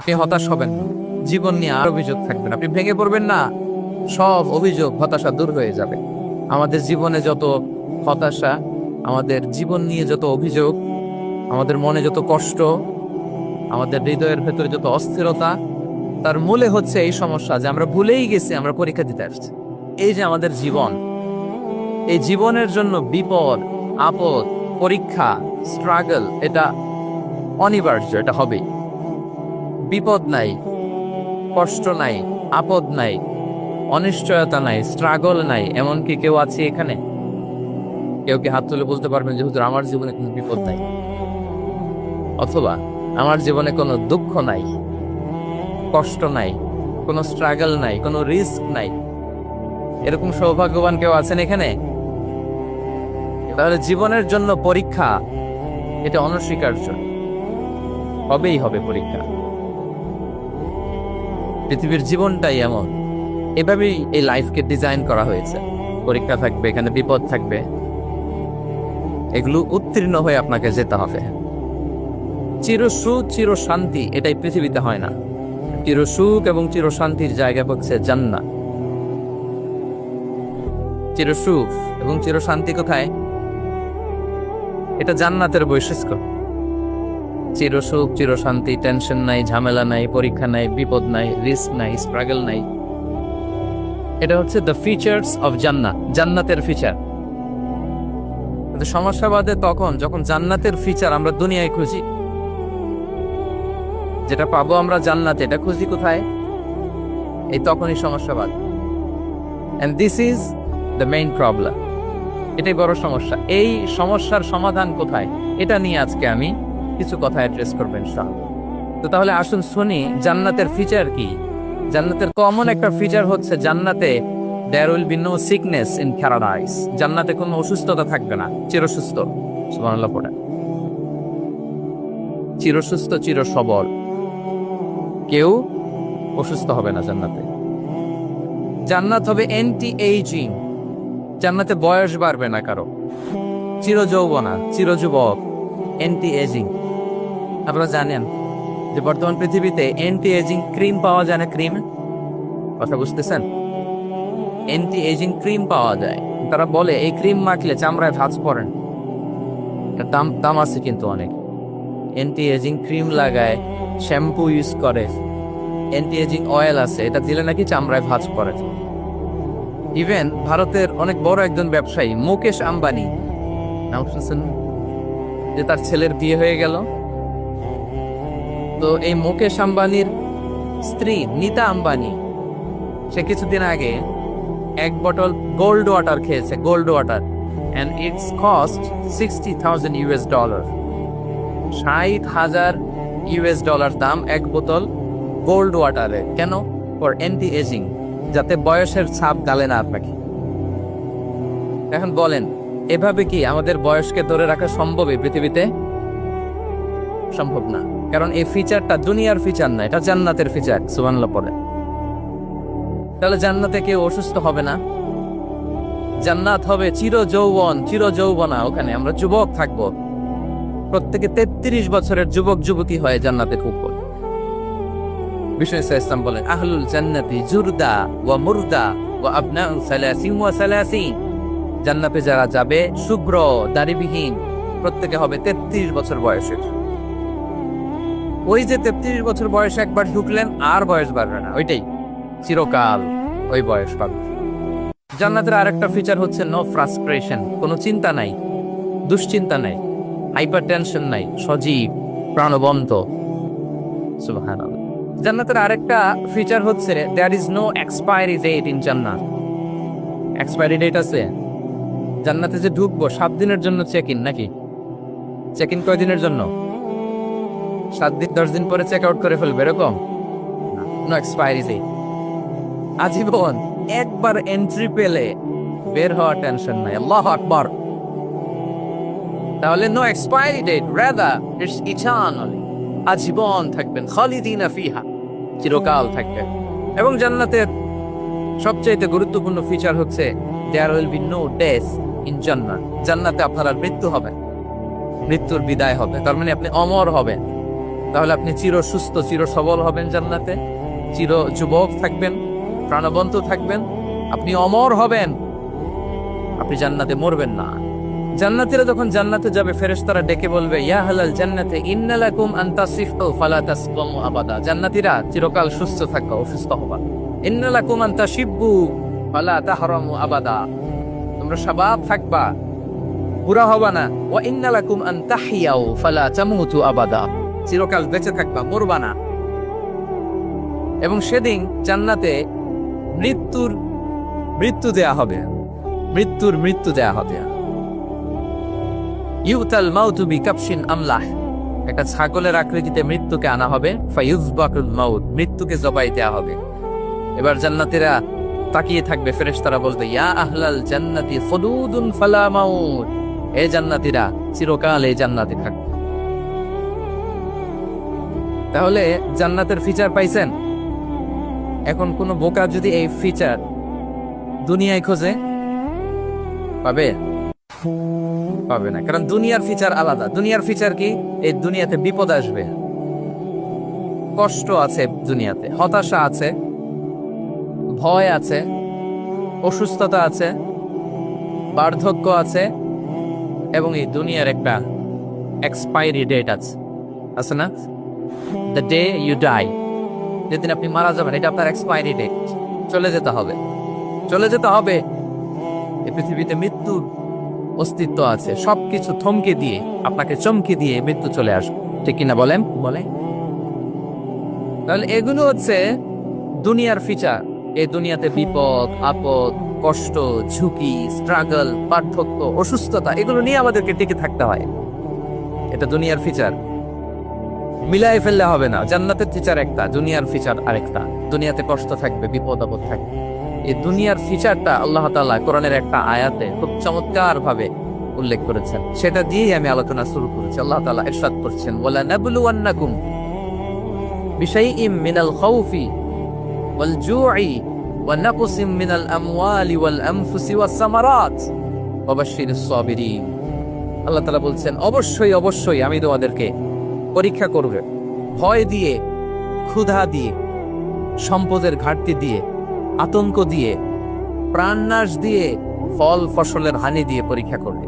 আপনি হতাশ হবেন না, জীবন নিয়ে আর অভিযোগ থাকবে না, আপনি ভেঙে পড়বেন না, সব অভিযোগ হতাশা দূর হয়ে যাবে। আমাদের জীবনে যত হতাশা, আমাদের জীবন নিয়ে যত অভিযোগ, আমাদের মনে যত কষ্ট, আমাদের হৃদয়ের ভেতরে যত অস্থিরতা, তার মূলে হচ্ছে এই সমস্যা যে আমরা ভুলেই গেছি আমরা পরীক্ষা দিতে আসছি। এই যে আমাদের জীবন, এই জীবনের জন্য বিপদ, আপদ, পরীক্ষা, স্ট্রাগল, এটা অনিবার্য, এটা হবেই। বিপদ নাই, কষ্ট নাই, আপদ নাই, অনিশ্চয়তা নাই, স্ট্রাগল নাই, এমনকি কেউ আছে এখানে? কেউ কি হাত তুলে বলতে পারবেন যে হুজুর আমার জীবনে কোনো বিপদ নাই, অথবা আমার জীবনে কোনো দুঃখ নাই, কষ্ট নাই, কোনো স্ট্রাগল নাই, কোনো রিস্ক নাই? এরকম সৌভাগ্যবান কেউ আছেন এখানে? তাহলে জীবনের জন্য পরীক্ষা, এটা অনস্বীকার্য, হবেই হবে পরীক্ষা। পৃথিবীর জীবনটাই এমন, এভাবেই এই লাইফকে ডিজাইন করা হয়েছে। পরীক্ষা থাকবে, এখানে বিপদ থাকবে, এগুলো উত্তীর্ণ হয়ে আপনাকে যেতে হবে। চিরসুখ চির শান্তি এটাই পৃথিবীতে হয় না। চিরসুখ এবং চিরশান্তির জায়গা হচ্ছে জান্নাত। চিরসুখ এবং চিরশান্তি কোথায়? এটা জান্নাতের বৈশিষ্ট্য। চিরসুখ চিরশান্তি, টেনশন নাই, ঝামেলা নাই, পরীক্ষা নাই, বিপদ নাই, রিস্ক নাই, স্ট্রাগল নাই, এটা হচ্ছে দ্য ফিচার্স অফ জান্নাত, জান্নাতের ফিচার। কিন্তু সমস্যা বাদে তখন যখন জান্নাতের ফিচার আমরা দুনিয়ায় খুঁজি, যেটা পাবো আমরা জান্নাতে, এটা খুঁজি কোথায়? এই তখনই সমস্যা বাদ। And this is the main problem. এটাই বড় সমস্যা। এই সমস্যার সমাধান কোথায়, এটা নিয়ে আজকে আমি কিছু কথা অ্যাড্রেস করবো ইনশাআল্লাহ। তো তাহলে আসুন শুনি জান্নাতের ফিচার কি। জান্নাতের কমন একটা ফিচার হচ্ছে জান্নাতে there will be no sickness in paradise। জান্নাতে কোনো অসুস্থতা থাকবে না, চিরসুস্থ। সুবহানাল্লাহ পড়ে, চিরসুস্থ, চির সবল, কেউ অসুস্থ হবে না জান্নাতে। জান্নাত হবে অ্যান্টি এইজিং, জান্নাতে বয়স বাড়বে না কারো, চির যৌবনা, চির যুবক, অ্যান্টি এজিং। আপনারা জানেন যে বর্তমান পৃথিবীতে অ্যান্টি এজিং ক্রিম পাওয়া যায় না? ক্রিম, কথা বুঝতেছেন? অ্যান্টি এজিং ক্রিম পাওয়া যায়। তারা বলে এই ক্রিম মাখলে চামড়ায় ভাঁজ পড়েন। দাম দাম আছে কিন্তু অনেক। অ্যান্টি এজিং ক্রিম লাগায়, শ্যাম্পু ইউজ করে, অ্যান্টি এজিং অয়েল আছে, এটা দিলে নাকি চামড়ায় ভাঁজ পড়ে। ইভেন ভারতের অনেক বড় একজন ব্যবসায়ী মুকেশ আম্বানি, নাম শুনছেন? যে তার ছেলের বিয়ে হয়ে গেল, তো এই মুকেশ আম্বানির স্ত্রী নীতা আম্বানি, সে কিছুদিন আগে এক বোতল গোল্ড ওয়াটার খেয়েছে, gold water, and its cost $60,000। $60,000 দাম এক বোতল গোল্ড ওয়াটারে। কেন? ফর অ্যান্টি এজিং, যাতে বয়সের ছাপ গালে না আপনাকে। এখন বলেন, এভাবে কি আমাদের বয়সকে ধরে রাখা সম্ভব এই পৃথিবীতে? সম্ভব না, কারণ এই ফিচারটা দুনিয়ার ফিচার না, এটা জান্নাতের ফিচার। সুবহানাল্লাহ পড়ে। তাহলে জান্নাতে কেউ অসুস্থ হবে না, জান্নাত হবে চির যৌবন, চির যৌবনা। ওখানে আমরা যুবক থাকবো, প্রত্যেকে 33 বছরের যুবক যুবতী হয়ে জান্নাতে ঢুকবো। বিষ্ণু ইসলাম বলেন, আহলুল জান্নাতি জুরদা ওয়া মুরদা ওয়া আবনাউ সালাসিন ওয়া সালাসিন। জান্নাতে যারা যাবে শুভ্র দাড়িবিহীন, প্রত্যেকে হবে 33 বছর বয়সের। ওই যে 33 বছর বয়সে একবার ঢুকলেন, আর বয়স বাড়বে না, ওইটাই চিরকাল ওই বয়স পাবে। জান্নাতের আরেকটা ফিচার হচ্ছে নো ফ্রাস্ট্রেশন, কোনো চিন্তা নাই, দুশ্চিন্তা নাই, হাইপার টেনশন নাই, সজীব প্রাণবন্ত। সুবহানাল্লাহ। জান্নাতের আরেকটা ফিচার হচ্ছে there is no expiry date in জান্নাত। এক্সপায়ারি ডেট আছে? জান্নাতে যে ঢুকবো 7 দিনের জন্য চেক ইন, নাকি? চেক ইন কয়দিনের জন্য? 7 দিন, 10 দিন পরে চেক আউট করে ফেলবে, এরকম? নো এক্সপায়ারি ডেট, আজীবন। একবার এন্ট্রি পেলে বের হওয়ার টেনশন নাই। আল্লাহু আকবার। তাহলে no expiry date, rather it's eternal, আজীবন থাকবেন, খালিদিনা ফিহা, চিরকাল থাকবেন। এবং জান্নাতের সবচেয়ে গুরুত্বপূর্ণ ফিচার হচ্ছে there will be no death in জান্নাত। জান্নাতে আপনার আর মৃত্যু হবে, মৃত্যুর বিদায় হবে, তার মানে আপনি অমর হবেন। তাহলে আপনি চির সুস্থ, চির সবল হবেন জান্নাতে, চির যুবক থাকবেন, প্রাণবন্ত থাকবেন, আপনি অমর হবেন, আপনি জান্নাতে মরবেন না। জান্নাতীরা যখন জান্নাতে যাবে, ফেরেশতারা ডেকে বলবে, ইয়া হালাল জান্নাতে ইন্না লাকুম আন তাসিফু ফালা তাসকামু আবাদা। জান্নাতীরা, চিরকাল সুস্থ থাকবা, অসুস্থ হবা। ইন্না লাকুম আন তাশিব্বু ফালা তাহরামু আবাদা, তোমরা শাবাব থাকবা, বুড়া হবা না। ওয়া ইন্না লাকুম আন তাহিয়াউ ফালা তামুতু আবাদা, চিরকাল বেঁচে থাকবা, মরবা না। এবং সেদিন জান্নাতে মৃত্যু দেয়া হবে, মৃত্যু দেয়া হবে। ইউতাল মাউতু বিকাবশিন আমলাহ, একটা ছাগলের আকৃতিতে মৃত্যুকে আনা হবে। ফায়ুযবাকুল মাউত, মৃত্যুকে জবাই দেয়া হবে। এবার জান্নাতীরা তাকিয়ে থাকবে, ফেরেশতারা বলবে, ইয়া আহলাল জান্নাতি খুলুদুন ফালা মাউত, এ জান্নাতীরা, চিরকাল এই জান্নাতে থাকবে। তাহলে জান্নাতের ফিচার পাইছেন। এখন কোন বোকা যদি এই ফিচার দুনিয়ায় খোঁজে, পাবে না, কারণ দুনিয়ার ফিচার আলাদা। দুনিয়ার ফিচার কি? এই দুনিয়াতে বিপদ আসবে, কষ্ট আছে দুনিয়াতে, হতাশা আছে, ভয় আছে, অসুস্থতা আছে, বার্ধক্য আছে, এবং এই দুনিয়ার একটা এক্সপায়ারি ডেট আছে না? দ্য ডে ইউ ডাই, যেদিন আপনি মারা যাবেন, এটা আপনার এক্সপায়ারি ডেট, চলে যেতে হবে। এই পৃথিবীতে মৃত্যুর অস্তিত্ব আছে, সবকিছু থমকে দিয়ে, আপনাকে চমকে দিয়ে মৃত্যু চলে আসবে, ঠিক কিনা বলেন? তাহলে এগুলো হচ্ছে দুনিয়ার ফিচার। এই দুনিয়াতে বিপদ আপদ, কষ্ট, ঝুঁকি, স্ট্রাগল, পার্থক্য, অসুস্থতা, এগুলো নিয়ে আমাদেরকে টিকে থাকতে হয়। এটা দুনিয়ার ফিচার, মিলাই ফেললে হবে না। জান্নাতের ফিচার একটা, দুনিয়ার ফিচার আরেকটা। দুনিয়াতে কষ্ট থাকবে, বিপদ আপদ থাকবে। এই দুনিয়ার ফিচারটা আল্লাহ তাআলা কোরআনের একটা আয়াতে খুব চমৎকার ভাবে উল্লেখ করেছেন, সেটা দিয়েই আমি আলোচনা শুরু করেছি। আল্লাহ তাআলা ইরশাদ করছেন, ওয়ালা নাবলুওয়ান্নাকুম বিশাইইম মিনাল খাউফি ওয়াল জু'i ওয়া নাকসিম মিনাল আমওয়ালি ওয়াল আনফুসি ওয়াস সামারাত ওয়া বাশশিরিস সাবিরিন। আল্লাহ তাআলা বলছেন, অবশ্যই আমি তোমাদেরকে পরীক্ষা করব, ভয় দিয়ে, ক্ষুধা দিয়ে, সম্পদের ঘাটতি দিয়ে, আতঙ্ক দিয়ে, প্রাণনাশ দিয়ে, ফল ফসলের হানি দিয়ে পরীক্ষা করবে।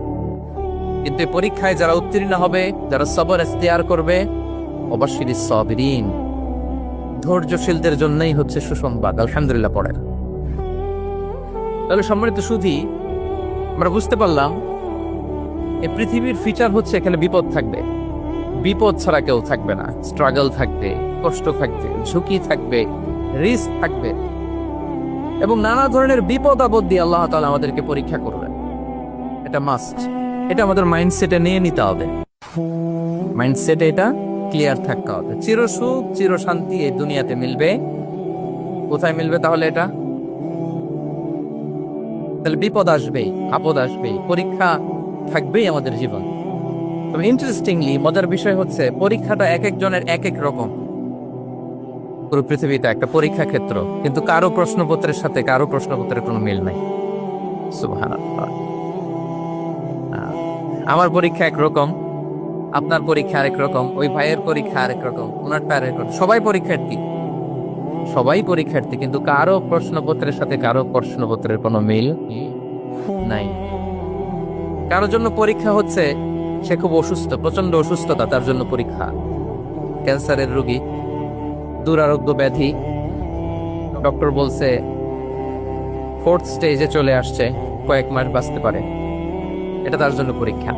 কিন্তু এই পরীক্ষায় যারা উত্তীর্ণ হবে, যারা সবর ইখতিয়ার করবে, অবশ্যই সাবিরিন, ধৈর্যশীলদের জন্যই হচ্ছে সুসংবাদ। আলহামদুলিল্লাহ পড়ে। তাহলে সম্মানিত সুধী, আমরা বুঝতে পারলাম এই পৃথিবীর ফিচার হচ্ছে এখানে বিপদ থাকবে, বিপদ ছাড়া কেউ থাকবে না। স্ট্রাগল থাকবে, কষ্ট থাকবে, ঝুঁকি থাকবে, রিস্ক থাকবে, এবং নানা ধরনের বিপদ আপদ দিয়ে আল্লাহ তাআলা আমাদেরকে পরীক্ষা করবেন। এটা মাস্ট, এটা আমাদের মাইন্ডসেটে নিয়ে নিতে হবে, মাইন্ডসেটে এটা ক্লিয়ার থাকতে হবে। চির সুখ, চির শান্তি এই দুনিয়াতে মিলবে, কোথায় মিলবে তাহলে? এটা তাহলে বিপদ আসবেই, আপদ আসবেই, পরীক্ষা থাকবেই আমাদের জীবন। তবে ইন্টারেস্টিংলি মজার বিষয় হচ্ছে, পরীক্ষাটা এক একজনের এক এক রকম। পুরো পৃথিবীতে একটা পরীক্ষা ক্ষেত্র, কিন্তু কারো প্রশ্নপত্রের সাথে কারো প্রশ্নপত্রের কোনো মিল নাই। সুবহানাল্লাহ। আমার পরীক্ষা একরকম, আপনার পরীক্ষা আরেক রকম, ওই ভাইয়ের পরীক্ষা আরেক রকম, ওনারটা আরেক রকম। সবাই পরীক্ষার্থী, কিন্তু কারো প্রশ্নপত্রের সাথে কারো প্রশ্নপত্রের কোনো মিল নাই। কারোর জন্য পরীক্ষা হচ্ছে সে খুব অসুস্থ, প্রচন্ড অসুস্থতা, তার জন্য পরীক্ষা। ক্যান্সারের রোগী, দুরারোগ্য ব্যাধি, ডক্টর বলছে 4th স্টেজে চলে আসছে, কয়েক মাস বাঁচতে পারে, এটা তার জন্য পরীক্ষা।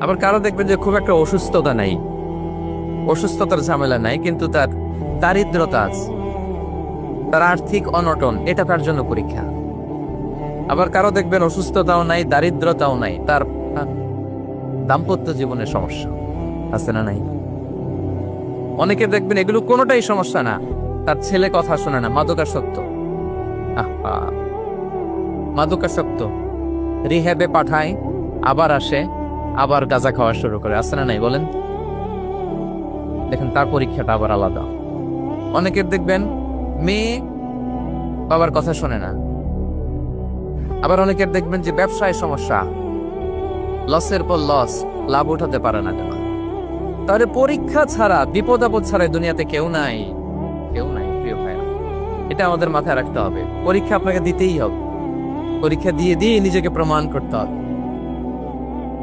আবার কারো দেখবেন যে খুব একটা অসুস্থতা নাই, অসুস্থতার ঝামেলা নাই, কিন্তু তার দারিদ্রতা আছে, তার আর্থিক অনটন, এটা তার জন্য পরীক্ষা। আবার কারো দেখবেন অসুস্থতাও নাই, দারিদ্রতাও নাই, তার দাম্পত্য জীবনের সমস্যা আছে না নাই? অনেকে দেখবেন এগুলো কোনোটাই সমস্যা না, তার ছেলে কথা শোনে না, মাদকাসক্ত, রিহ্যাবে পাঠায়, আবার আসে, আবার গাঁজা খাওয়া শুরু করে, আছে না নাই বলেন? দেখেন তার পরীক্ষাটা আবার আলাদা। অনেকের দেখবেন মেয়ে বাবার কথা শোনে না। আবার অনেকের দেখবেন যে ব্যবসায় সমস্যা, লসের পর লস, লাভ উঠাতে পারে না। তাহলে পরীক্ষা ছাড়া, বিপদ আপদ ছাড়া দুনিয়াতে কেউ নাই, কেউ নাই প্রিয় ভাইরা। এটা আমাদের মাথায় রাখতে হবে। পরীক্ষা আপনাকে দিতেই হবে, পরীক্ষা দিয়ে দিয়ে নিজেকে প্রমাণ করতে হবে।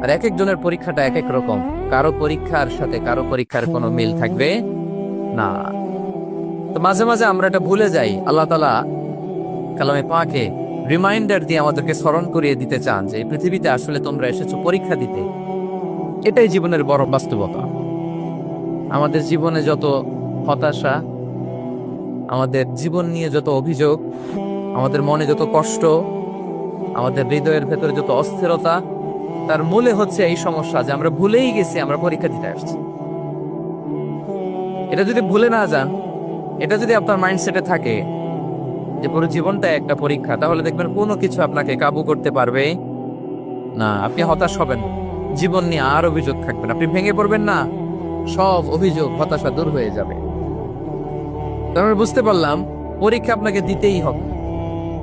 আর এক একজনের পরীক্ষাটা এক এক রকম, কারো পরীক্ষার সাথে কারো পরীক্ষার কোনো মিল থাকবে না। তো মাঝে মাঝে আমরা এটা ভুলে যাই। আল্লাহ তাআলা কালামে পাকে রিমাইন্ডার দিয়ে আমাদেরকে স্মরণ করিয়ে দিতে চান যে এই পৃথিবীতে আসলে তোমরা এসেছো পরীক্ষা দিতে। এটাই জীবনের বড় বাস্তবতা। আমাদের জীবনে যত হতাশা, আমাদের জীবন নিয়ে যত অভিযোগ, আমাদের মনে যত কষ্ট, আমাদের হৃদয়ের ভেতরে যত অস্থিরতা, তার মূলে হচ্ছে এই সমস্যা যে আমরা ভুলেই গেছি আমরা পরীক্ষা দিতে আসছি। এটা যদি ভুলে না যান, এটা যদি আপনার মাইন্ডসেটে থাকে যে পুরো জীবনটা একটা পরীক্ষা, তাহলে দেখবেন কোনো কিছু আপনাকে কাবু করতে পারবে না। আপনি হতাশ হবেন, জীবন নিয়ে আর অভিযোগ থাকবেন, আপনি ভেঙে পড়বেন না, সব অভিযোগ হতাশা দূর হয়ে যাবে। তারপরে বুঝতে পারলাম পরীক্ষা আপনাকে দিতেই হবে।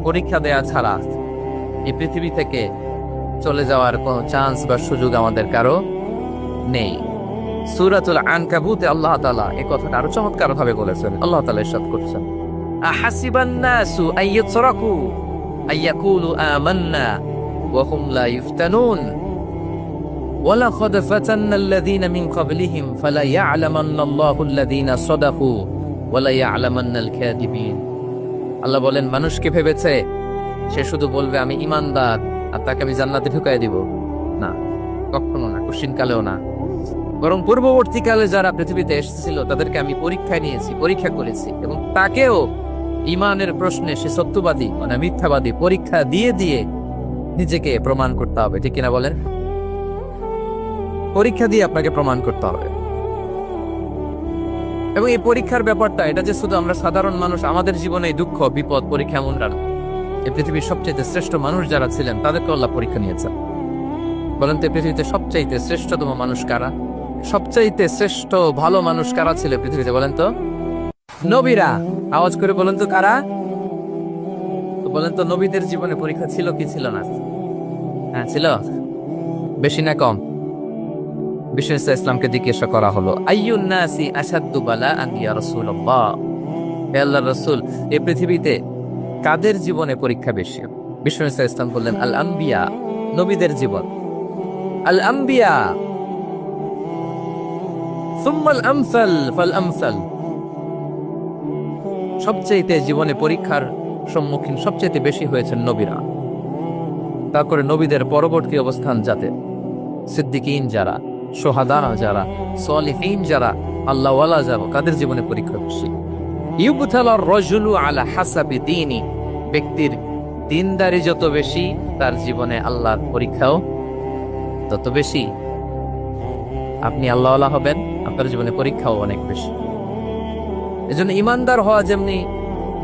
পরীক্ষা দেয়া ছাড়া এই পৃথিবী থেকে চলে যাওয়ার কোনো চান্স বা সুযোগ আমাদের কারো নেই। সূরাতুল আনকাবুতে আল্লাহ তাআলা এই কথাটা আরো চমৎকার ভাবে বলেছেন। আল্লাহ তাআলা ইরশাদ করছেন, আহাসিবান নাসু আইয়াতরাকু আইয়াকুলু আমান্না ওয়া হুম লা ইফতানুন ওয়ালাকাদ ফাতান্নাল্লাযীনা মিন ক্বাবলিহিম ফালা ইয়া'লামান্নাল্লাহু আল্লাযীনা সাদাকু ওয়া লা ইয়া'লামান্নাল কাযিবিন। আল্লাহ বলেন, মানুষকে ভেবেছে সে শুধু বলবে আমি ঈমানদার আর তাকে আমি জান্নাতে ঢুকাই দিব। না, কখনো না, কোশ্চিনকালেও না। বরং পূর্ববর্তীকালে যারা পৃথিবীতে এসেছিল তাদেরকে আমি পরীক্ষায় নিয়েছি, পরীক্ষা করেছি, এবং তাকেও ঈমানের প্রশ্নে সে সত্যবাদী মানে মিথ্যাবাদী পরীক্ষা দিয়ে দিয়ে নিজেকে প্রমাণ করতে হবে। ঠিক কিনা বলেন? পরীক্ষা দিয়ে আপনাকে প্রমাণ করতে হবে। এবং এই পরীক্ষার ব্যাপারটা, এটা যে শুধু আমরা সাধারণ মানুষ আমাদের জীবনে দুঃখ বিপদ পরীক্ষা এমন না। এই পৃথিবীর সবচেয়ে শ্রেষ্ঠ মানুষ যারা ছিলেন তাদেরকে আল্লাহ পরীক্ষা নিয়েছেন। বলেন তো পৃথিবীতে সবচাইতে শ্রেষ্ঠতম মানুষ কারা? সবচাইতে শ্রেষ্ঠ ভালো মানুষ কারা ছিল পৃথিবীতে? বলেন তো নবীরা। আওয়াজ করে বলেন তো কারা? তো বলেন তো নবীদের জীবনে পরীক্ষা ছিল কি ছিল না? হ্যাঁ ছিল। বেশি না কম? বিষ্ণু ইসলামকে জিজ্ঞাসা করা হলো, আইয়ুন নাসি আশাদ্দু বালাআন ইয়া রাসূলুল্লাহ, হে আল্লাহর রাসূল, এই পৃথিবীতে কাদের জীবনে পরীক্ষা বেশি? বিষ্ণু ইসলাম বললেন, আল আম্বিয়া, নবীদের জীবন। আল আম্বিয়া সুম্মাল আমসাল ফাল আমসাল, সবচেয়ে জীবনে পরীক্ষার সম্মুখীন সবচেয়ে বেশি হয়েছেন নবীরা। তারপরে নবীদের পরবর্তী অবস্থান যাতে সিদ্দিকিন যারা, সোহাদা যারা, সালিহিন যারা, আল্লাহওয়ালা যারা, কাদের জীবনে পরীক্ষা বেশি? ইউবতালার রাজুলু আলা হাসাবি দীনি, ব্যক্তির দিনদারি যত বেশি তার জীবনে আল্লাহর পরীক্ষাও তত বেশি। আপনি আল্লাহওয়ালা হবেন, আপনার জীবনে পরীক্ষাও অনেক বেশি। এজন্য ইমানদার হওয়া যেমনি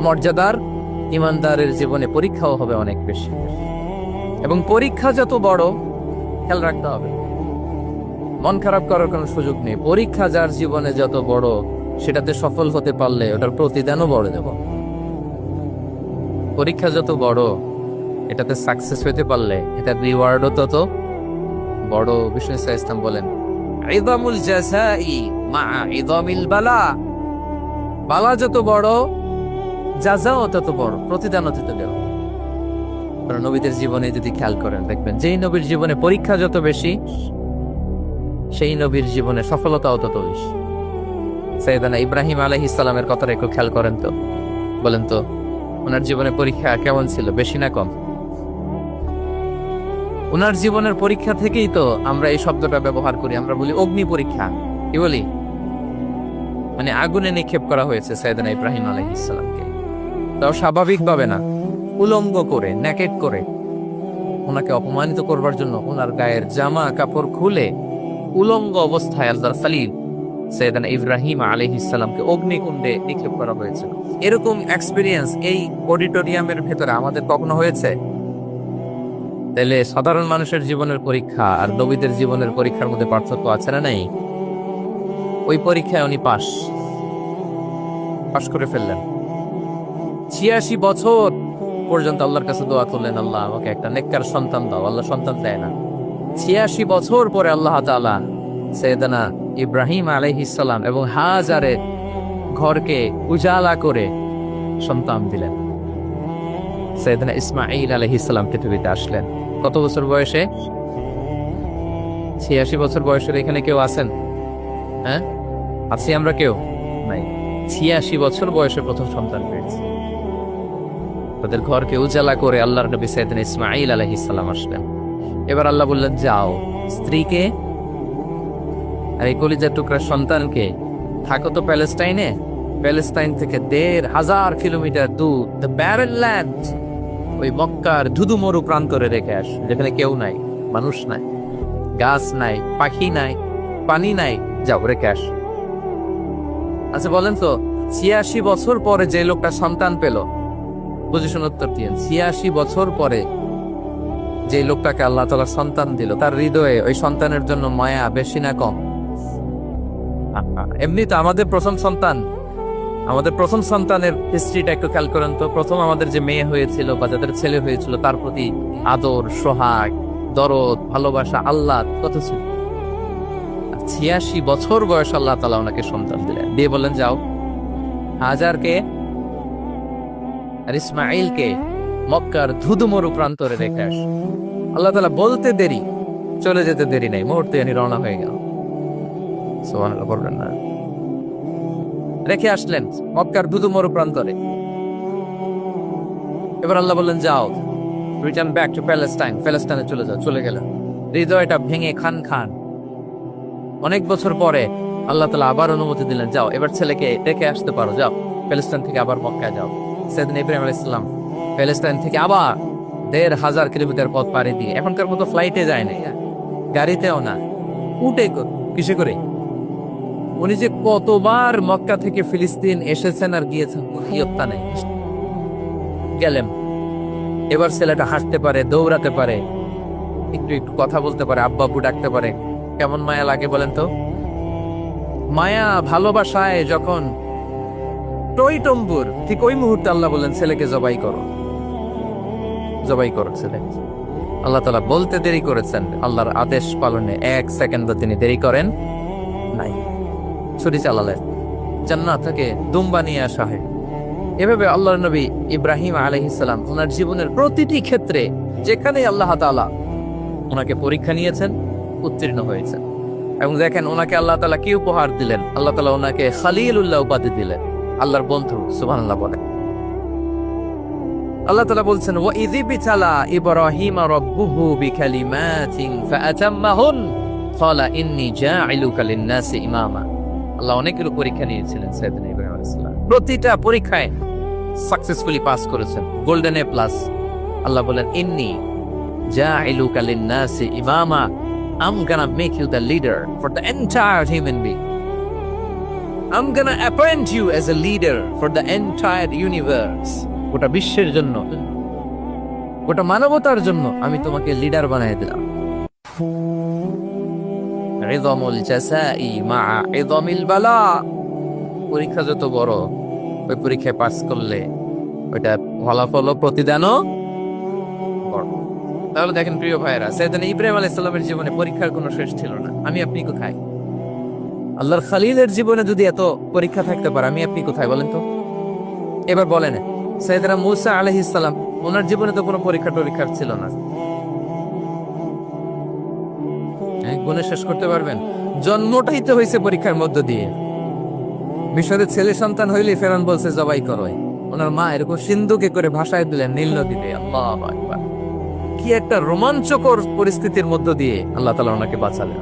মর্যাদার, ইমানদারের জীবনে পরীক্ষাও হবে অনেক বেশি। এবং পরীক্ষা যত বড়, খেয়াল রাখতে হবে, মন খারাপ করার কোনো সুযোগ নেই। পরীক্ষা যার জীবনে যত বড়, সেটাতে সফল হতে পারলে ওটার প্রতিদানও বড় দেব। পরীক্ষা যত বড়, এটাতে সাকসেস হতে পারলে এটার রিওয়ার্ডও তত বড়। বিষ্ণু ইসলাম বলেন, ইযামুল জাযাই মা ইযামিল বালা, বালা যত বড় জাযাও তত বড়, প্রতিদানও তত বড়। কারণ নবীদের জীবনে যদি খেয়াল করেন দেখবেন, যেই নবীর জীবনে পরীক্ষা যত বেশি সেই নবীর জীবনে সফলতাও তত বেশি। সাইয়েদানা ইব্রাহিম আলাইহিস সালামের কথাটা একটু খেয়াল করেন তো, বলেন তো ওনার জীবনে পরীক্ষা কেমন ছিল, বেশি না কম? ওনার জীবনের পরীক্ষা থেকেই তো আমরা এই শব্দটা ব্যবহার করি, আমরা বলি অগ্নি পরীক্ষা। কি বলি? মানে আগুনে নিক্ষেপ করা হয়েছে সাইয়েদানা ইব্রাহিম আলাইহিস সালামকে। তাও স্বাভাবিকভাবে না, উলঙ্গ করে, নেকেড করে ওনাকে অপমানিত করবার জন্য ওনার গায়ের জামা কাপড় খুলে উলঙ্গ অবস্থায় আল্লাহর খলিল সাইয়েদানা ইব্রাহিম আলাইহিস সালামকে অগ্নিকুণ্ডে নিক্ষেপ করা হয়েছে। এরকম এক্সপেরিয়েন্স এই অডিটোরিয়ামের ভেতরে আমাদের কখনো হয়েছে? তাহলে সাধারণ মানুষের জীবনের পরীক্ষা আর নবীদের জীবনের পরীক্ষার মধ্যে পার্থক্য আছে না নাই? ওই পরীক্ষায় উনি পাশ করে ফেললেন। 86 বছর পর্যন্ত আল্লাহর কাছে দোয়া করলেন, আল্লাহ আমাকে একটা নেককার সন্তান দাও। আল্লাহ সন্তান দেয় না। 86 বছর পরে আল্লাহ তাআলা সাইয়েদানা ইব্রাহিম আলাইহিস সালাম এবং হাজারের ঘরকে উজালা করে সন্তান দিলেন। সাইয়েদনা ইসমাঈল আলাইহিস সালাম পৃথিবীতে আসলেন কত বছর বয়সে? 86 বছর বয়সের এখানে কেউ আছেন? হ্যাঁ, আছি আমরা কেউ? নাই। 86 বছর বয়সে প্রথম সন্তান পেয়েছে। তাদের ঘরকে উজালা করে আল্লাহর নবী সাইয়েদনা ইসমাঈল আলাইহিস সালাম আসলেন। এবার আল্লাহ বললেন, যাও স্ত্রীকে আর এই কলিজার টুকরার সন্তানকে থাকো তো প্যালেস্টাইনে, প্যালেস্টাইন থেকে 1,500 কিলোমিটার দূর দ্য ব্যারেন ল্যান্ড, ওই মক্কার ধুধু মরু প্রান্তরে রেখে আস, যেখানে কেউ নাই, মানুষ নাই, গাছ নাই, পাখি নাই, পানি নাই, যাও রেখে আস। আচ্ছা বলেন তো, 86 বছর পরে যে লোকটা সন্তান পেল, পজিশন উত্তর দিয়েন, 86 বছর পরে যে লোকটাকে আল্লাহ তাআলা সন্তান দিল, তার হৃদয়ে ওই সন্তানের জন্য মায়া বেশি না কম? এমনি তো আমাদের প্রথম সন্তানের হিস্ট্রিটা একটু খেয়াল করেন তো। প্রথম আমাদের যে মেয়ে হয়েছিল বা যাদের ছেলে হয়েছিল, তার প্রতি আদর, সোহাগ, দরদ, ভালোবাসা, আল্লাহ কত ছিল। 86 বছর বয়স আল্লাহ তাআলা ওনাকে সন্তান দিলেন, দিয়ে বললেন যাও হাজারকে আর ইসমাঈলকে মক্কার ধুধুমরু প্রান্তরে রেখে আস। আল্লাহ তাআলা বলতে দেরি, চলে যেতে দেরি নাই, মুহূর্তে রওনা হয়ে গেল। সুবহানাল্লাহ বলবেন না? রেখে আসলেন মক্কার ধুধুমরু প্রান্তরে। এবার আল্লাহ বললেন, যাও রিটার্ন ব্যাক টু প্যালেস্টাইন, প্যালেস্টাইনে চলে যাও। চলে গেল, হৃদয়টা ভেঙে খান খান। অনেক বছর পরে আল্লাহ তাআলা আবার অনুমতি দিলেন, যাও এবার ছেলেকে রেখে আসতে পারো, যাও প্যালেস্টাইন থেকে আবার মক্কায় যাও। সাইয়েদনা ইব্রাহিম আলাইহিস সালাম প্যালেস্টাইন থেকে আবার 1,500 কিলোমিটার পথ পাড়ি দিয়ে, এখনকার মতো ফ্লাইটে যায় না, গাড়িতেও না, উঠে কিসে করে। উনি যে কতবার মক্কা থেকে ফিলিস্তিন এসেছেন আর গিয়েছেন, হিয়ত্তা নেই। গেলেন, এবার ছেলেটা হাসতে পারে, দৌড়াতে পারে, একটু একটু কথা বলতে পারে, আব্বা আব্বু ডাকতে পারে। কেমন মায়া লাগে বলেন তো? মায়া ভালোবাসায় যখন টইটম্বুর, ঠিক ওই মুহূর্তে আল্লাহ বললেন, ছেলেকে জবাই করো, জবাই করো ছেলে। আল্লাহ তাআলা বলতে দেরি করেছেন, আল্লাহর আদেশ পালনে 1 সেকেন্ড তিনি দেরি করেন নাই। ছুরি চালালেন, জান্নাত থেকে দুম্বা নিয়ে আসা হয়। এভাবে আল্লাহর নবী ইব্রাহিম আলাইহিস সালাম ওনার জীবনের প্রতিটি ক্ষেত্রে যেখানে আল্লাহ তাআলা ওনাকে পরীক্ষা নিয়েছেন, উত্তীর্ণ হয়েছেন। এবং দেখেন ওনাকে আল্লাহ তাআলা কি উপহার দিলেন, আল্লাহ তাআলা ওনাকে খলিলুল্লাহ উপাধি দিলেন, আল্লাহর বন্ধু। সুবহানাল্লাহ বলেন। আল্লাহ তাআলা বলছেন, ওয়া ইযি বিতালা ইব্রাহিম রাব্বুহু বিকালিমাতিন ফাআতাম্মাহুন ক্বালা ইন্নী জাঈলুকা লিন-নাসি ইমামা। আল্লাহ অনেকগুলো পরীক্ষা নিয়েছিলেন সাইয়েদনা ইব্রাহিম আলাইহিস সালাম, প্রতিটা পরীক্ষায় সাকসেসফুলি পাস করেছেন, গোল্ডেন এ প্লাস। আল্লাহ বলেন, ইন্নী জাঈলুকা লিন-নাসি ইমামা, I'm gonna make you the leader for the entire human being. I'm gonna appoint you as a leader for the entire universe. গোটা বিশ্বের জন্য, গোটা মানবতার জন্য আমি তোমাকে লিডার বানিয়ে দিলাম। ইযমুল জাযাই মা ইযমিল বালা। পরীক্ষা যত বড়, ওই পরীক্ষায় পাস করলে ওইটা ফলাফল প্রতিদানও বড়। তাহলে দেখেন প্রিয় ভাইয়েরা, সাইয়েদনা ইব্রাহিম আলাইহিস সালামের জীবনে পরীক্ষার কোনো শেষ ছিল না। আমি আপনি কোথায়? আল্লাহর খলিলের জীবনে যদি এত পরীক্ষা থাকতে পারে, আমি আপনি কোথায় বলেন তো? এবার বলেন, সাইয়েদনা মূসা আলাইহিস সালাম, ওনার জীবনে তো কোনো পরীক্ষার ছিল না। গুণে শেষ করতে পারবেন? জন্মটাই তো হয়েছে পরীক্ষার মধ্য দিয়ে। মিশরের ছেলে সন্তান হইলে ফেরাউন বলছে জবাই করো, ওনার মা এরকম সিন্ধুকে করে ভাসায় দিলেন নীল নদীতে। আল্লাহু আকবার, কি একটা রোমাঞ্চকর পরিস্থিতির মধ্য দিয়ে আল্লাহ তাআলা ওনাকে বাঁচালেন।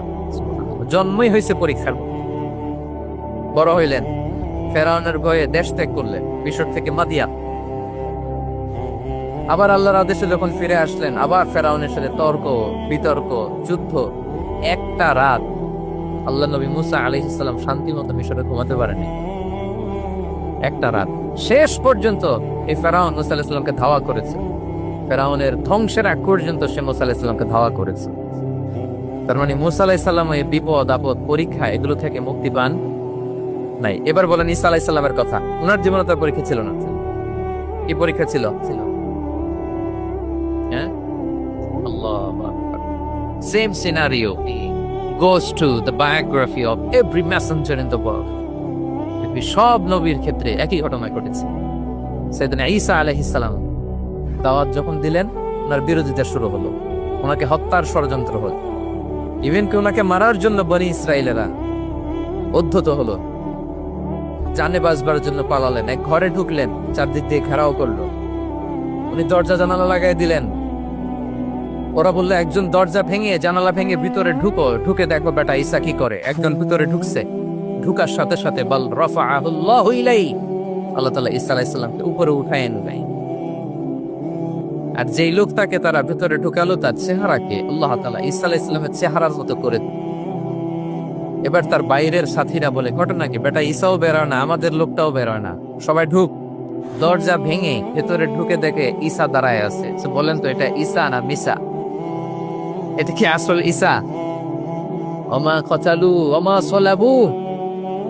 জন্মই হয়েছে পরীক্ষার। বড় হইলেন, ফেরাউনের ভয়ে দেশ ত্যাগ করলেন, মিশর থেকে মাদিয়ান। আবার আল্লাহর আদেশে যখন ফিরে আসলেন, আবার ফেরাউনের সাথে তর্ক বিতর্ক, যুদ্ধ। একটা রাত আল্লাহ নবী মুসা আলাইহিস সালাম শান্তি মতো মিশরে ঘুমাতে পারেনি, একটা রাত। শেষ পর্যন্ত এই ফেরাউন মুসা আলাইহিস সালামকে ধাওয়া করেছে, ফেরাউনের ধ্বংসের আগ পর্যন্ত সে মুসা আলাইহিস সালামকে ধাওয়া করেছে। তার মানে মুসা আলাইহিস সালাম এই বিপদ আপদ পরীক্ষা এগুলো থেকে মুক্তি পান নাই। এবার বলেন ঈসা আলাইহিস সালামের কথা, ওনার জীবনে তার পরীক্ষা ছিল না? কি পরীক্ষা ছিল? হ্যাঁ, আল্লাহু আকবার। Same scenario, goes to the biography of every messenger in the world. সব নবীর ক্ষেত্রে একই ঘটনা ঘটেছে। সাইয়েদনা ঈসা আলাইহিস সালাম দাওয়াত যখন দিলেন, ওনার বিরোধিতা শুরু হলো, ওনাকে হত্যার ষড়যন্ত্র হলো, ইভেন কি ওনাকে মারার জন্য বনি ইসরায়েলেরা উদ্ধত হলো, জানে বাঁচবার জন্য পালালেন, এক ঘরে ঢুকলেন, চারদিক দিয়ে ঘেরাও করলো, উনি দরজা জানালা লাগাই দিলেন। ওরা বললো একজন দরজা ভেঙে জানালা ভেঙে ভিতরে ঢুকে দেখো বেটা ঈসা কি করে। একজন ভিতরে ঢুকছে, ঢুকার সাথে সাথে বল রাফাআহুল্লাহু ইলাইহি, আল্লাহ তাআলা ঈসা আলাইহিস সালামকে উপরে উঠায় নিলেন। আর যেই লোক তাকে তারা ভিতরে ঢুকালো, তার চেহারাকে আল্লাহ তাআলা ঈসা আলাইহিস সালামের চেহারার মতো করে। এবার তার বাইরের সাথীরা বলে, ঘটনা কি বেটা, ঈসাও বেরোয় না, আমাদের লোকটাও বেরোয় না, সবাই ঢুক। দরজা ভেঙে ভেতরে ঢুকে দেখে ঈসা দাঁড়ায় আছে। বলেন তো এটা ঈসা না মিসা? এটা কি আসল ঈসা? ওমা কতালু ওমা সলাবু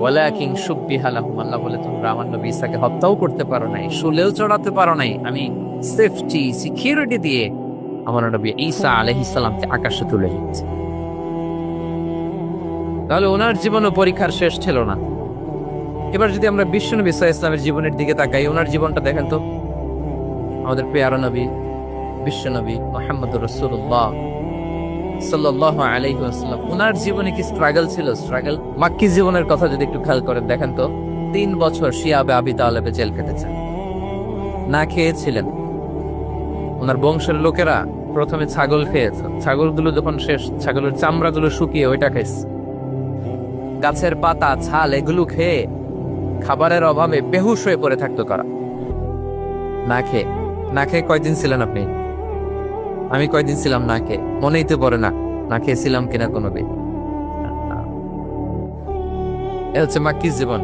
ওয়ালাকিন শুববিহা লাহুম। আল্লাহ বলে তোমরা আমার নবী ঈসাকে হত্যাও করতে পারো নাই, শুলেও চড়াতে পারো নাই, আমি সেফটি সিকিউরিটি দিয়ে আমার নবী ঈসা আলাইহিস সালামকে আকাশে তুলে নিয়েছি। তাহলে ওনার জীবনও পরীক্ষার শেষ ছিল না। এবার যদি আমরা বিশ্বনবী সাল্লাল্লাহু আলাইহি ওয়াসাল্লামের জীবনের দিকে তাকাই, ওনার জীবনটা দেখেন তো, আমাদের প্রিয় নবী বিশ্বনবী মুহাম্মদুর রাসূলুল্লাহ সাল্লাল্লাহু আলাইহি ওয়াসাল্লাম, ওনার জীবনে কি স্ট্রাগল ছিল? স্ট্রাগল মাক্কি জীবনের কথা যদি একটু খেয়াল করেন, দেখেন তো 3 বছর শিয়াবে আবি তালেবে জেল কেটেছেন, না খেয়েছিলেন। ওনার বংশের লোকেরা প্রথমে ছাগল খেয়েছে, ছাগলগুলো যখন শেষ, ছাগলের চামড়াগুলো শুকিয়ে ওইটা খাইছে। গাছের পাতা ছাল এগুলো খেয়ে খাবারের অভাবে বেহুশ হয়ে পড়ে থাকতো কারা। না খেয়ে কয়দিন ছিলেন আপনি? আমি কয়দিন ছিলাম না খেয়ে? মনেই তো পড়ে না, না খেয়েছিলাম কিনা কোনো দিন। এ হচ্ছে মাক্কি জীবন।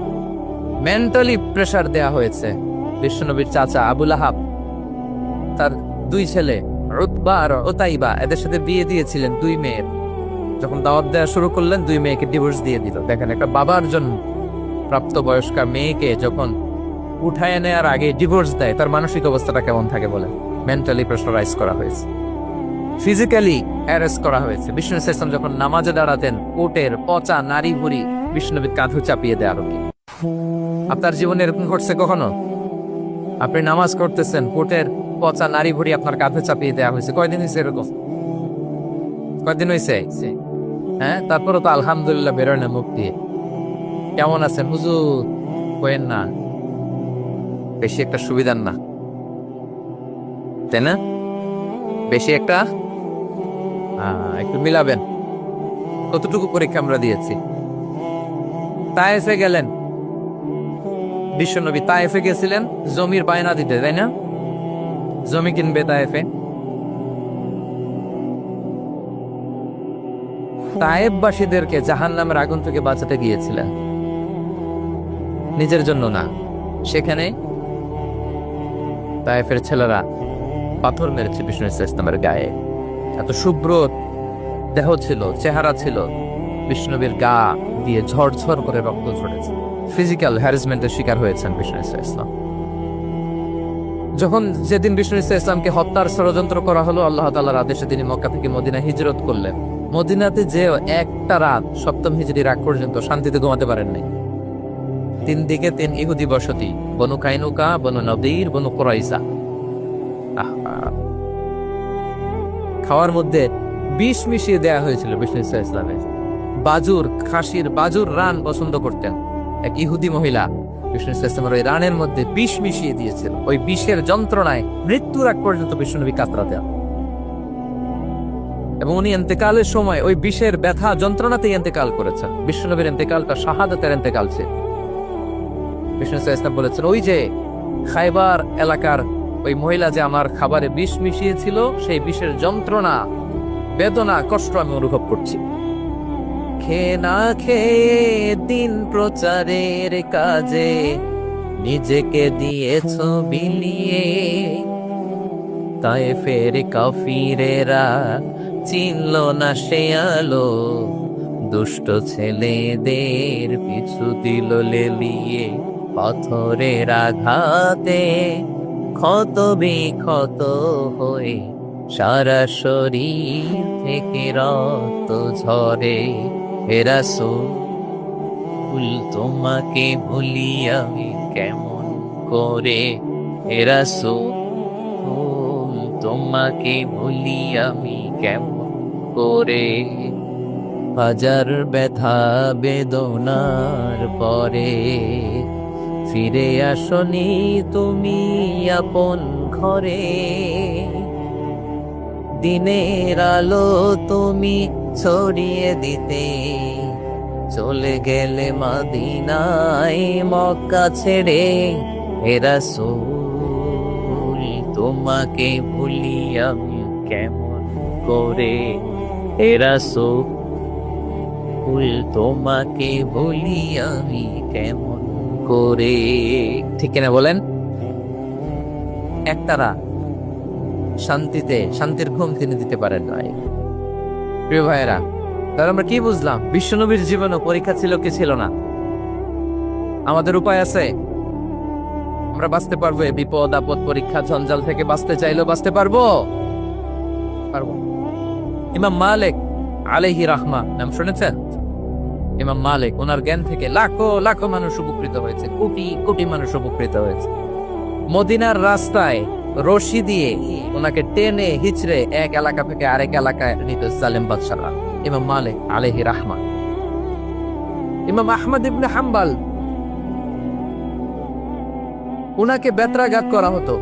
মেন্টালি প্রেসার দেয়া হয়েছে। বিশ্বনবীর চাচা আবুল আহাব, তার 2 ছেলে উতবা আর উতাইবা, এদের সাথে বিয়ে দিয়েছিলেন 2 মেয়ের। যখন দাওয়াত দেওয়া শুরু করলেন, 2 মেয়েকে ডিভোর্স দিয়ে দিল। দেখেন, একটা বাবার জন্য প্রাপ্তবয়স্কা মেয়েকে যখন উঠায় নেওয়ার আগে ডিভোর্স দেয়, তার মানসিক অবস্থাটা কেমন থাকে বলেন? মেন্টালি প্রেসারাইজ করা হয়েছে, ফিজিক্যালি হ্যারাস করা হয়েছে। বিষ্ণু ইসলাম যখন নামাজে দাঁড়াতেন, কোটের পচা নারী ভুড়ি বিষ্ণুনবীর কাঁধে চাপিয়ে দেওয়া হতো। আপনার জীবনে এরকম ঘটছে কখনো? আপনি নামাজ করতেছেন, কোটের পচা নারী ভুড়ি আপনার কাঁধে চাপিয়ে দেওয়া হয়েছে? কয়দিন হয়েছে এরকম? কয়দিন হয়েছে? হ্যাঁ, তারপরে তো আলহামদুলিল্লাহ বেরোয় না মুখ দিয়ে। কেমন আছেন হুজুর? কয়েন না, বেশি একটা সুবিধার না, তাই না? বেশি একটা একটু মিলাবেন। কতটুকু পরীক্ষা আমরা দিয়েছি। তায়েফে গেলেন বিশ্বনবী, তায়েফে গেছিলেন জমির বায়না দিতে, তাই না? জমি কিনবে তায়েফে। তায়েফবাসীদেরকে জাহান্নামের আগুন থেকে বাঁচাতে গিয়েছিলেন, নিজের জন্য না। সেখানে তায়েফের ছেলেরা পাথর মেরেছে বিষ্ণু ইসলামের গায়ে। এত শুভ্র দেহ ছিল, চেহারা ছিল, বিষ্ণুবীর গা দিয়ে ঝরঝর করে রক্ত ঝরেছে। ফিজিক্যাল হ্যারাসমেন্টের শিকার হয়েছেন বিষ্ণু ইসলাম। যখন যেদিন বিষ্ণু ইসলামকে হত্যার ষড়যন্ত্র করা হলো, আল্লাহ তাআলার আদেশে তিনি মক্কা থেকে মদিনা হিজরত করলেন। মদিনাতে যে একটা রাত, 7ম হিজরির আগ পর্যন্ত শান্তিতে ঘুমাতে পারেন নাই। 3 দিকে 3 ইহুদি বসতি, বনু কাইনুকা, বনু নদীর, বনু কুরাইজা। খাওয়ার মধ্যে বিষ মিশিয়ে দেয়া হয়েছিল বিষ্ণু ইসলামের। বাজুর, খাসির বাজুর রান পছন্দ করতেন। এক ইহুদি মহিলা বিষ্ণু ইসলামের ওই রানের মধ্যে বিষ মিশিয়ে দিয়েছিল। ওই বিষের যন্ত্রণায় মৃত্যুর আগ পর্যন্ত বিষ্ণুনবী কাতরাতেন, এবং উনি ইন্তেকালের সময় ওই বিষের ব্যথা যন্ত্রণাতেই ইন্তেকাল করেছেন। বিষ্ণুনবীর ইন্তেকালটা শাহাদাতের ইন্তেকাল ছিল। বিষ্ণু ইসলাম বলেছেন, ওই যে খায়বার এলাকার ওই মহিলা যে আমার খাবারে বিষ মিশিয়েছিল, সেই বিষের যন্ত্রণা, বেদনা, কষ্ট আমি অনুভব করছি। খেয়ে না খেয়ে দিন প্রচারের কাজে নিজেকে দিয়েছ বিলিয়ে, তায়েফের কাফিরেরা চিনল না সে আলো, দুষ্ট ছেলেদের পিছু দিল লেলিয়ে, পাথরের আঘাতে ক্ষত বিক্ষত হয়ে সারা শরীর থেকে রক্ত ঝরে হে রাসূল তোমাকে ভুলি আমি কেমন করে হে রাসূল তোমাকে ভুলি আমি কেমন করে হাজার ব্যথা বেদনার পরে ফিরে আসনি তুমি আপন ঘরে দিনের আলো তুমি ছড়িয়ে দিতে চলে গেলে মদিনায় মক্কা ছেড়ে হে রাসূল তোমাকে ভুলি আমি কেমন করে হে রাসূল তোমাকে ভুলি আমি কেমন করে ঠিক কিনা বলেন একতারা শান্তির ঘুম তিনি দিতে পারেন নাই প্রিয় ভাইয়েরা তাহলে আমরা কি বুঝলাম বিশ্বনবীর জীবনে পরীক্ষা ছিল কি ছিল না আমাদের উপায় আছে আমরা বাঁচতে পারবো এই বিপদ আপদ পরীক্ষা ঝঞ্ঝাল থেকে বাঁচতে চাইলেও বাঁচতে পারবো ইমাম মালিক আলাইহি রাহমা নাম শুনেছেন ইমাম মালিক ওনার জ্ঞান থেকে লাখো লাখো মানুষ উপকৃত হয়েছে কোটি কোটি মানুষ উপকৃত হয়েছে মদিনার রাস্তায় রশি দিয়ে ওনাকে টেনে হিচড়ে এক এলাকা থেকে আরেক এলাকায় নিত জালেম বাদশারা ইমাম মালিক আলাইহি রাহমা ইমাম আহমদ ইবনে হাম্বল ওনাকে বেত্রাঘাত করা হতো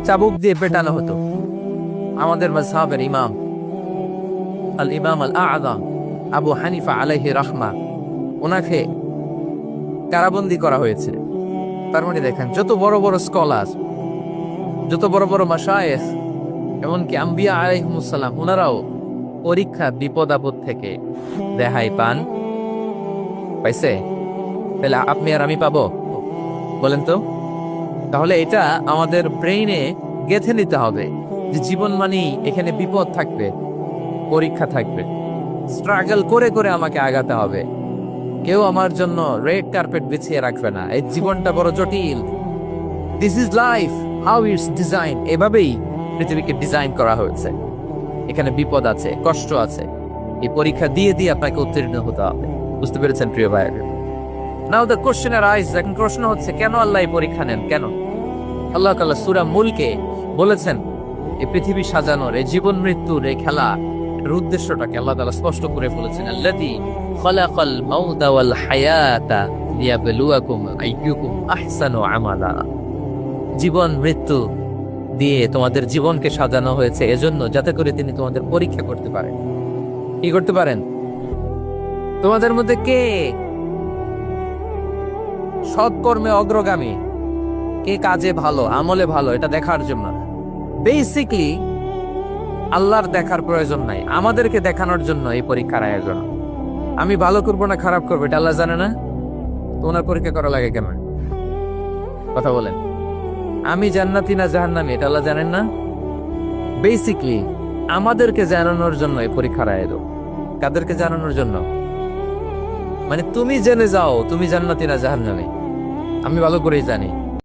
চাবুক দিয়ে পেটানো হতো আমাদের মাযহাবের ইমাম আল ইমাম আল আযম আবু হানিফা আলাইহি রাহমা ওনাকে কারাবন্দী করা হয়েছে তার মানে দেখেন যত বড় বড় স্কলার যত বড় বড় মাশায়েখ এমনকি আম্বিয়া আলাইহিমুস সালাম ওনারাও পরীক্ষা বিপদ আপদ থেকে রেহাই পান পাইছে তাহলে আপনি আর আমি পাবো বলেন তো তাহলে এটা আমাদের ব্রেইনে গেঁথে নিতে হবে যে জীবন মানেই এখানে বিপদ থাকবে পরীক্ষা থাকবে স্ট্রাগল করে করে আমাকে আগাতে হবে কেউ আমার জন্য রেড কার্পেট বিছিয়ে রাখবে না এই জীবনটা বড় জটিল this is life how it's design এভাবেই পৃথিবীকে ডিজাইন করা হয়েছে এখানে বিপদ আছে কষ্ট আছে এই পরীক্ষা দিয়ে দিয়ে আপনাকে উত্তীর্ণ হতে হবে বুঝতে পেরেছেন প্রিয় ভাই নাও দ্য কোশ্চেন আরাইজ এখন প্রশ্ন হচ্ছে কেন আল্লাহ এই পরীক্ষা নেন কেন আল্লাহ তাআলা সূরা মুলকে বলেছেন এই পৃথিবী সাজানোর এই জীবন মৃত্যুর এই খেলা এর উদ্দেশ্যটাকে আল্লাহ তাআলা স্পষ্ট করে বলেছেন আল্লাযী খালাকাল মাউতা ওয়াল হায়াতা লিয়াবলুয়াকুম আইয়ুকুম আহসানু আমালা জীবন মৃত্যু দিয়ে তোমাদের জীবনকে সাজানো হয়েছে এজন্য যাতে করে তিনি তোমাদের পরীক্ষা করতে পারেন কি করতে পারেন তোমাদের মধ্যে কে সৎকর্মে অগ্রগামী কে কাজে ভালো আমলে ভালো এটা দেখার জন্য বেসিকলি আল্লাহর দেখার প্রয়োজন নাই আমাদেরকে দেখানোর জন্য এই পরীক্ষার আয়োজন আমি ভালো করবো না খারাপ করবো এটা আল্লাহ জানে না তোমার পরীক্ষা করা লাগে কেন কথা বলেন আমি জান্নাতি না জাহান্নামী এটা আল্লাহ জানেন না বেসিকলি আমাদেরকে জানানোর জন্য এই পরীক্ষার আয়োজন কাদেরকে জানানোর জন্য মানে তুমি জেনে যাও তুমি জান্নাতি না জাহান্নামী আমি ভালো করেই জানি